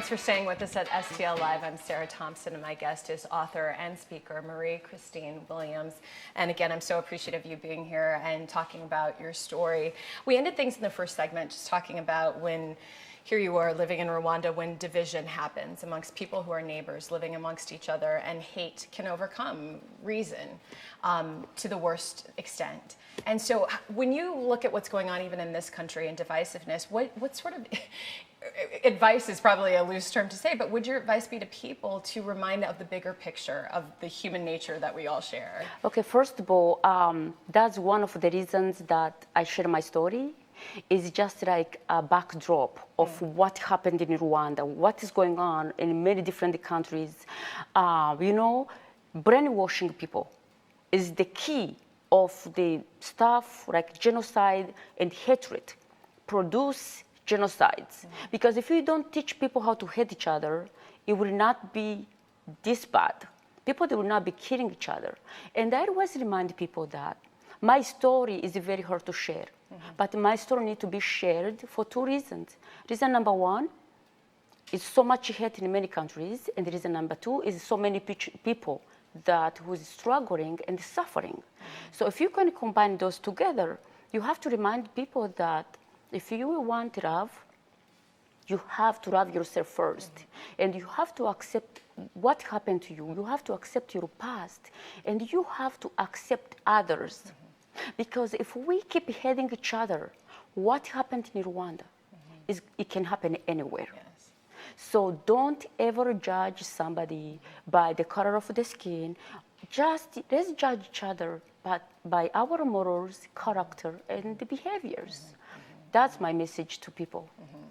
Thanks for staying with us at STL Live. I'm Sarah Thompson, and my guest is author and speaker Marie-Christine Williams. And again, I'm so appreciative of you being here and talking about your story. We ended things in the first segment just talking about when here you are living in Rwanda when division happens amongst people who are neighbors, living amongst each other, and hate can overcome reason to the worst extent. And so when you look at what's going on even in this country and divisiveness, what sort of advice is probably a loose term to say, but would your advice be to people to remind of the bigger picture of the human nature that we all share? Okay, first of all, that's one of the reasons that I share my story. Is just like a backdrop of what happened in Rwanda, what is going on in many different countries. You know, brainwashing people is the key of the stuff like genocide and hatred produce genocides. Because if you don't teach people how to hate each other, it will not be this bad. People, they will not be killing each other. And I always remind people that my story is very hard to share. But my story needs to be shared for two reasons. Reason number one is so much hate in many countries, and reason number two is so many people that who is struggling and suffering. So if you can combine those together, you have to remind people that if you want love, you have to love yourself first, and you have to accept what happened to you. You have to accept your past, and you have to accept others. Because if we keep hating each other, what happened in Rwanda is it can happen anywhere. Yes. So don't ever judge somebody by the color of the skin. Just let's judge each other by our morals, character, and the behaviors. That's my message to people.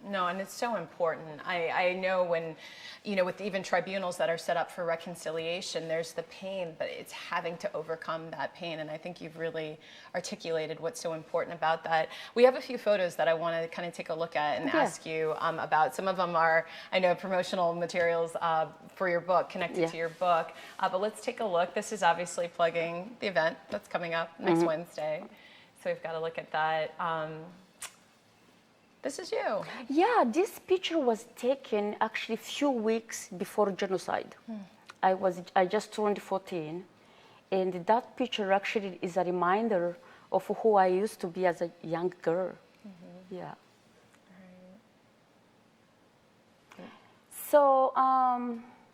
No, and it's so important. I know when, you know, with even tribunals that are set up for reconciliation, there's the pain, but it's having to overcome that pain. And I think you've really articulated what's so important about that. We have a few photos that I want to kind of take a look at and ask you about. Some of them are, I know, promotional materials for your book, connected to your book. But let's take a look. This is obviously plugging the event that's coming up next Wednesday. So we've got to look at that. This is you. Yeah, this picture was taken actually a few weeks before genocide. I just turned 14, and that picture actually is a reminder of who I used to be as a young girl. Yeah. So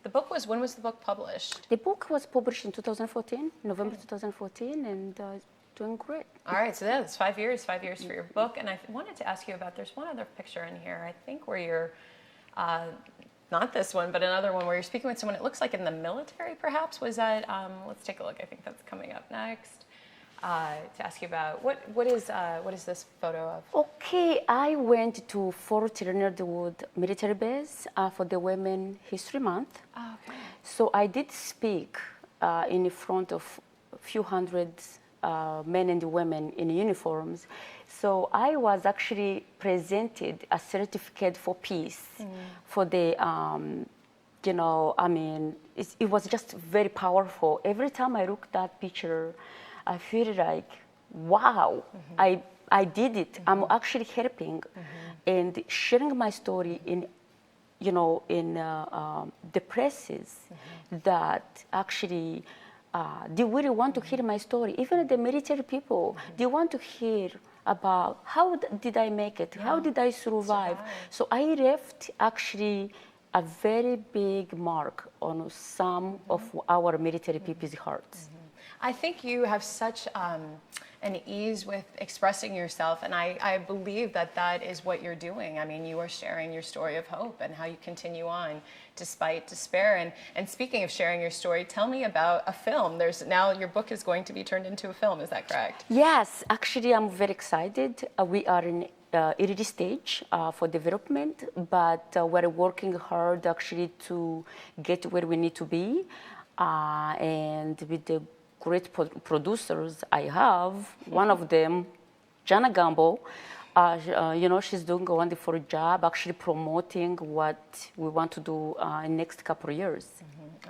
the book was, when was the book published? the book was published in 2014, November 2014, and doing great. All right, so that's 5 years for your book. And I wanted to ask you about, there's one other picture in here, I think, where you're, not this one, but another one where you're speaking with someone, it looks like in the military, perhaps. Was that, let's take a look, I think that's coming up next, to ask you about, what is this photo of? Okay, I went to Fort Leonard Wood military base for the Women History Month. Oh, okay. So I did speak in front of a few hundreds men and women in uniforms. So I was actually presented a certificate for peace for the, you know, I mean, it was just very powerful. Every time I look at that picture, I feel like, wow, I did it. I'm actually helping and sharing my story in, you know, in the presses that actually they really want to hear my story. Even the military people, they want to hear about how did I make it? How did I survive? So I left actually a very big mark on some of our military people's hearts. I think you have such an ease with expressing yourself, and I believe that that is what you're doing. I mean, you are sharing your story of hope and how you continue on despite despair. And speaking of sharing your story, tell me about a film. There's now, your book is going to be turned into a film, is that correct? Yes, actually I'm very excited. We are in early stage for development, but we're working hard actually to get where we need to be. And with the great producers I have, one of them, Jana Gambo, you know, she's doing a wonderful job actually promoting what we want to do in the next couple of years.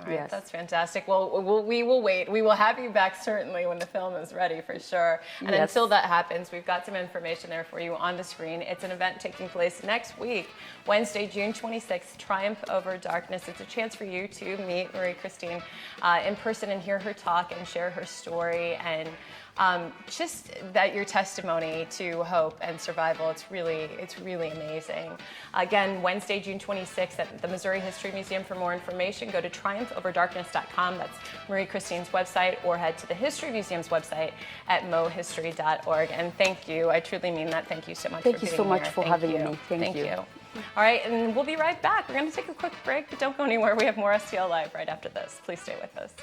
All right, Yes. that's fantastic. Well, we will wait. We will have you back certainly when the film is ready for sure. And Yes. until that happens, we've got some information there for you on the screen. It's an event taking place next week, Wednesday, June 26th, Triumph Over Darkness. It's a chance for you to meet Marie-Christine in person and hear her talk and share her story, and just that your testimony to hope and survival, it's really amazing. Again, Wednesday, June 26th at the Missouri History Museum. For more information, go to triumphoverdarkness.com. That's Marie-Christine's website, or head to the History Museum's website at mohistory.org. And thank you. I truly mean that. Thank you so much for being here. Thank you so much for having me. Thank you. All right, and we'll be right back. We're going to take a quick break, but don't go anywhere. We have more STL Live right after this. Please stay with us.